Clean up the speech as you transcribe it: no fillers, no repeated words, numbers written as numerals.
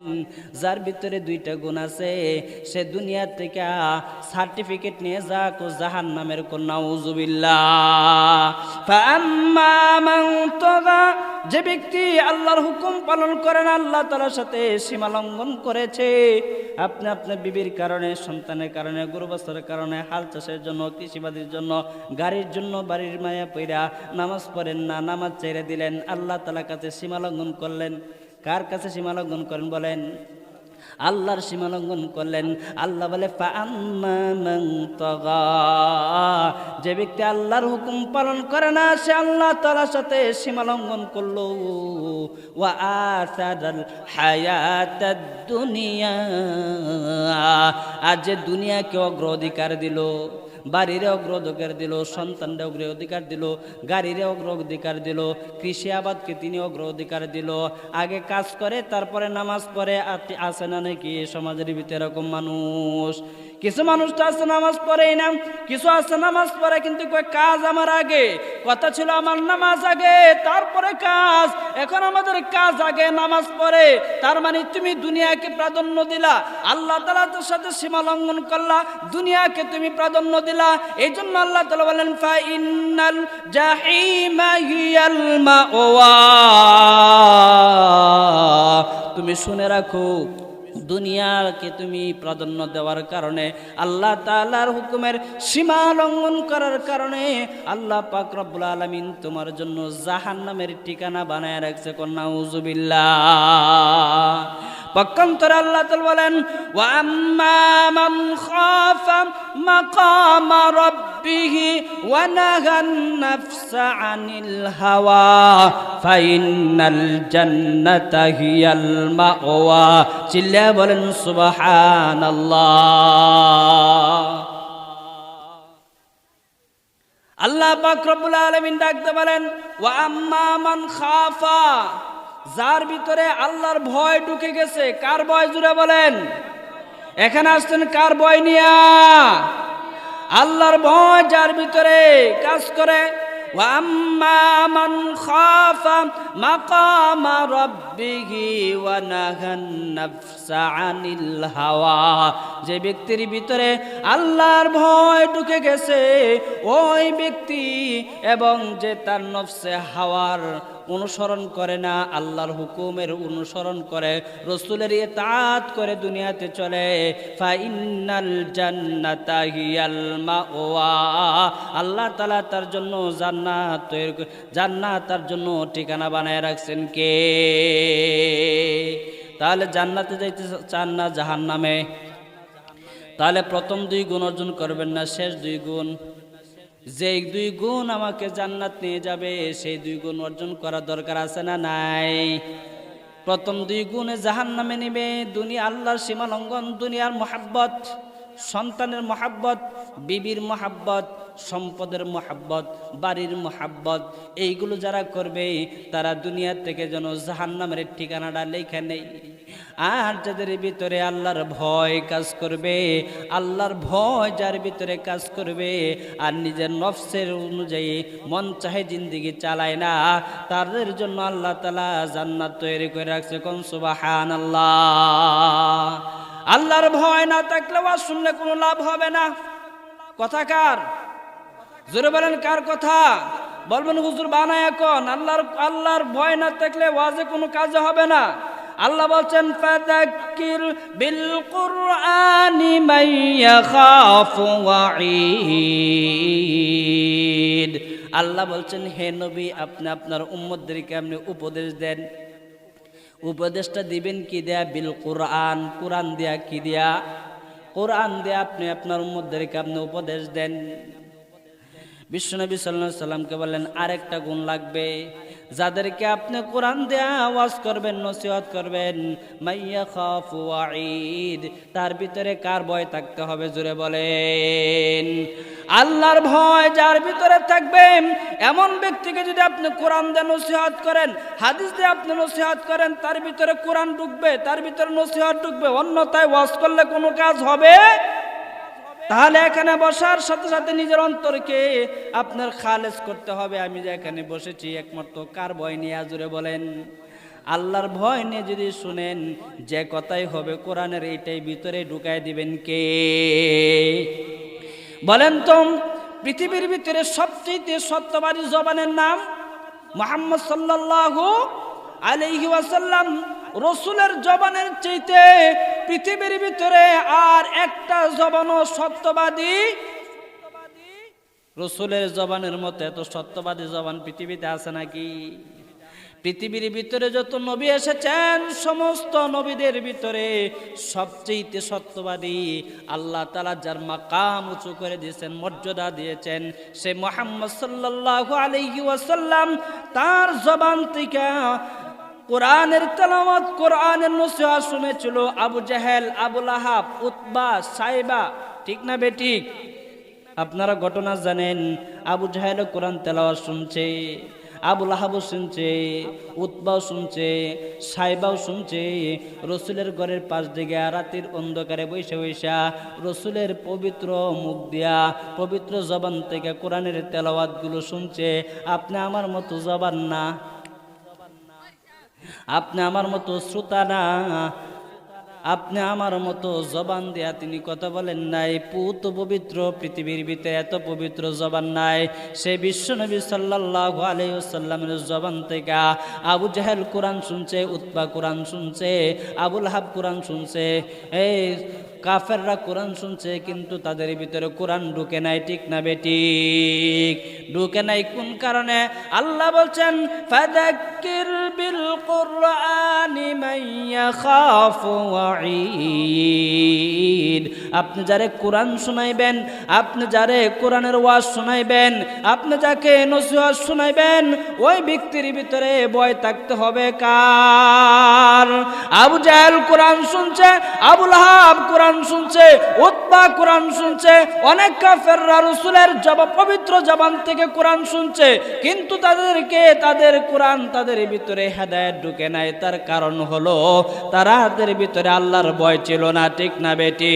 যার ভিতরে দুইটা গুণ আছে সে দুনিয়া থেকে সার্টিফিকেট নিয়ে যাক ও জাহান্নামের কোন নাউজুবিল্লাহ। ফাআম্মা মান তাগা, যে ব্যক্তি আল্লাহর হুকুম পালন করে না, আল্লাহ তাআলার সাথে সীমা লঙ্ঘন করেছে, আপনি আপনার বিবির কারণে, সন্তানের কারণে, গরু বাছুরের কারণে, হাল চাষের জন্য, কৃষিবাদের জন্য, গাড়ির জন্য, বাড়ির মায়া পইরা নামাজ পড়েন না, নামাজ ছেড়ে দিলেন, আল্লাহ তাআলার কাছে সীমা লঙ্ঘন করলেন। কার কাছে সীমা লঙ্ঘন করেন বলেন? আল্লাহর সীমা লঙ্ঘন করলেন। আল্লাহ বলে ফাআম্মা মান তাগা, যে ব্যক্তি আল্লাহর হুকুম পালন করে না সে আল্লাহ তাআলার সাথে সীমা লঙ্ঘন করলো। ওয়া আসারাল হায়াতাদ দুনিয়া, আজ যে দুনিয়াকে অগ্রাধিকার দিল, বাড়িরে অগ্রাধিকার দিল, সন্তানরে অগ্রাধিকার দিল, গাড়িরে অগ্রাধিকার দিল, কৃষি আবাদকে তিনি অগ্রাধিকার দিল, আগে কাজ করে তারপরে নামাজ পড়ে। আছে না নাকি সমাজের ভিতরে এরকম মানুষ? কিছু মানুষ তো আছে নামাজ পড়েই না, কিছু আছে নামাজ পড়ে কিন্তু কাজ আমার আগে। কথা ছিল আমার নামাজ আগে তারপরে কাজ, এখন আমাদের কাজ আগে নামাজ পড়ে। তার মানে তুমি দুনিয়াকে প্রাধান্য দিলা, আল্লাহ তাআলার সাথে সীমা লঙ্ঘন করলা, দুনিয়াকে তুমি প্রাধান্য দিলা। এই জন্য আল্লাহ তাআলা বলেন ফা ইন্নাল জাহিমা হিয়াল মাওয়া। তুমি শুনে রাখো, দুনিয়াকে তুমি প্রাধান্য দেওয়ার কারণে, আল্লাহ তাআলার হুকুমের সীমা লঙ্ঘন করার কারণে আল্লাহ পাক রব্বুল আলামিন তোমার জন্য জাহান্নামের ঠিকানা বানায় রাখছে। কোন নাউজুবিল্লাহ। পক্ষান্তরে আল্লাহ তাআলা বলেন ওয়া আম্মা মান খাফা মাকামা রাব্বিহি ওয়া নাহান নাফসা আনিল হাওয়া ফাইন্নাল জান্নাতা হিয়াল মাওয়া। চিল্লা বলেন সুবহানাল্লাহ। আল্লাহ পাক রব্বুল আলামিন ডাকতে বলেন ওয়া আম্মা মান খাফা, যার ভিতরে আল্লাহর ভয় ঢুকে গেছে। কার ভয় জুড়ে বলেন? এখানে আসছেন কার ভয় নিয়া? আল্লাহর ভয় যার ভিতরে কাজ করে। ওয়া আম্মা মান খাফা মাকামা রাব্বিহি ওয়া নাহান নাফসা আনিল হাওয়া, যে ব্যক্তির ভিতরে আল্লাহর ভয় ঢুকে গেছে ওই ব্যক্তি, এবং যে তার নফসে হাওয়ার অনুসরণ করে না, আল্লাহর হুকুমের অনুসরণ করে, রাসূলের ইতাআত করে দুনিয়াতে চলে, ফাইন্নাল জান্নাতা হিয়াল মাওয়া। আল্লাহ তাআলা তার জন্য জান্নাত তার জন্য ঠিকানা বানায় রাখছেন। কে? তাহলে জান্নাতে যাইতে চান না জাহান্নামে? তাহলে প্রথম দুই গুণ অর্জন করবেন না, শেষ দুই গুণ? যে দুই গুণ আমাকে জান্নাত নিয়ে যাবে সেই দুই গুণ অর্জন করা দরকার আছে না নাই? প্রথম দুই গুণে জাহান্নামে নিবে। দুনিয়া আল্লাহর সীমা লঙ্ঘন, দুনিয়ার মহাব্বত, সন্তানের মহাব্বত, বিবির মহাব্বত, সম্পদের মহাব্বত, বাড়ির মহাব্বত, এইগুলো যারা করবে তারা দুনিয়া থেকে যেন জাহান্নামের ঠিকানাটা লেখা নেই। আর যাদের ভিতরে আল্লাহর ভয় কাজ করবে, আল্লাহর ভয় যার ভিতরে কাজ করবে আর নিজের নফসের অনুযায়ী মন চাহে জিন্দেগি চালায় না, তাদের জন্য আল্লাহ তাআলা জান্নাত তৈরি করে রাখছে। কোন সুবহানাল্লাহ। আল্লাহর ভয় না থাকলে ওয়াজ শুনলে কোনো লাভ হবে না। কথা কার? জোরে বলেন কার কথা? বলবেন হুজুর বানায় এখন। আল্লাহর ভয় না থাকলে ওয়াজে কোনো কাজ হবে না। আল্লাহ বলছেন ফাযাক্কির বিল কুরআনি মান ইয়াখাফু ওয়াঈদ। আল্লাহ বলছেন হে নবী, আপনি আপনার উম্মতদেরকে আপনি উপদেশ দেন। উপদেশটা দিবেন কি দেয়া? বিল কুরআন, কুরআন দেয়া। কি দেয়া? কুরআন দেয়া আপনি আপনার উম্মতদেরকে আপনি উপদেশ দেন। বিশ্বনবী সাল্লাল্লাহু আলাইহি সাল্লামকে বললেন আরেকটা গুণ লাগবে, যাদেরকে আপনি কোরআন দিয়ে আওয়াজ করবেন, নসিহত করবেন, মাইয়া খাফু ওয়াঈদ, তার ভিতরে কার ভয় থাকতে হবে? জোরে বলেন। আল্লাহর ভয় যার ভিতরে থাকবে এমন ব্যক্তিকে যদি আপনি কোরআন দিয়ে নসিহত করেন, হাদিস দিয়ে আপনি নসিহত করেন, তার ভিতরে কোরআন ঢুকবে, তার ভিতরে নসিহত ঢুকবে। অন্যথায় ওয়াজ করলে কোনো কাজ হবে? তাহলে এখানে বসার সাথে সাথে নিজের অন্তরকে আপনার খালেজ করতে হবে। আমি যে এখানে বসেছি একমাত্র কার ভয় নিয়ে? জোরে বলেন। আল্লাহর ভয় নিয়ে যদি শুনেন, যে কথাই হবে কোরআনের এইটাই ভিতরে ঢুকায় দিবেন কে? বলেন তো, পৃথিবীর ভিতরে সবচেয়ে সত্যবাদী জবানের নাম মুহাম্মদ সাল্লাল্লাহু আলাইহি ওয়াসাল্লাম। রসুলের জবানের চাইতে পৃথিবীর ভিতরে আর একটা জবানও সত্যবাদী, রসুলের জবানের মতো এত সত্যবাদী জবান পৃথিবীতে আছে নাকি? পৃথিবীর ভিতরে যত নবী এসেছেন, সমস্ত নবীদের ভিতরে সবচেয়ে সত্যবাদী, আল্লাহ তাআলা যার মাকাম উঁচু করে দিয়েছেন, মর্যাদা দিয়েছেন, সে মুহাম্মদ সাল্লাল্লাহু আলাইহি ওয়াসাল্লাম। তার জবান থেকে কোরআনের তেলাওয়াত, কোরআনের নসিহত শুনেছিল আবু জাহেল, আবু লাহাব, উতবা, সাইবা, ঠিক না বেঠিক? আপনারা ঘটনা জানেন, আবু জাহেল কোরআন তেলাওয়াত শুনছে, আবু লাহাবও শুনছে, উতবাও শুনছে, সাইবাও শুনছে। রসুলের ঘরের পাশ দিকে রাতের অন্ধকারে বৈশা বৈশা রসুলের পবিত্র মুখ দিয়া, পবিত্র জবান থেকে কোরআনের তেলাওয়াতগুলো শুনছে। আপনি আমার মতো জবান না, আপনি আমার মতো শ্রোতা না, আপনি আমার মতো জবান দেয়া তিনি কথা বলেন নাই। পুত পবিত্র পৃথিবীর ভিতরে এত পবিত্র জবান নাই। সে বিশ্বনবী সাল্লাল্লাহু আলাইহি ওয়াসাল্লামের জবান থেকে আবু জাহেল কোরআন শুনছে, উতবা কোরআন শুনছে, আবু লাহাব কোরআন শুনছে, এই কাফেররা কোরআন শুনছে, কিন্তু তাদের ভিতরে কোরআন ঢুকে নাই, ঠিক না বেঠিক? ঢুকে নাই কোন কারণে? আল্লাহ বলছেন, ফাযাক্কির বিল কুরআনি মান ইয়াখাফু ওয়াঈদ। আপনি যারে কোরআন শোনাইবেন, আপনি যারে কোরআনের ওয়াজ শোনাইবেন, আপনি যাকে নসিহত শোনাইবেন, ওই ব্যক্তির ভিতরে ভয় থাকতে হবে কার? আবু জাহেল কোরআন শুনছে, আবু লাহাব কোরআন শুনছে, উতবা কোরআন শুনছে, অনেক কাফেররা রাসূলের পবিত্র জবান থেকে কোরআন শুনছে, কিন্তু তাদেরকে তাদের কোরআন তাদের ভিতরে হেদায়েত ঢুকে নাই। তার কারণ হলো তাদের ভিতরে আল্লাহর ভয় ছিল না, ঠিক না বেটি?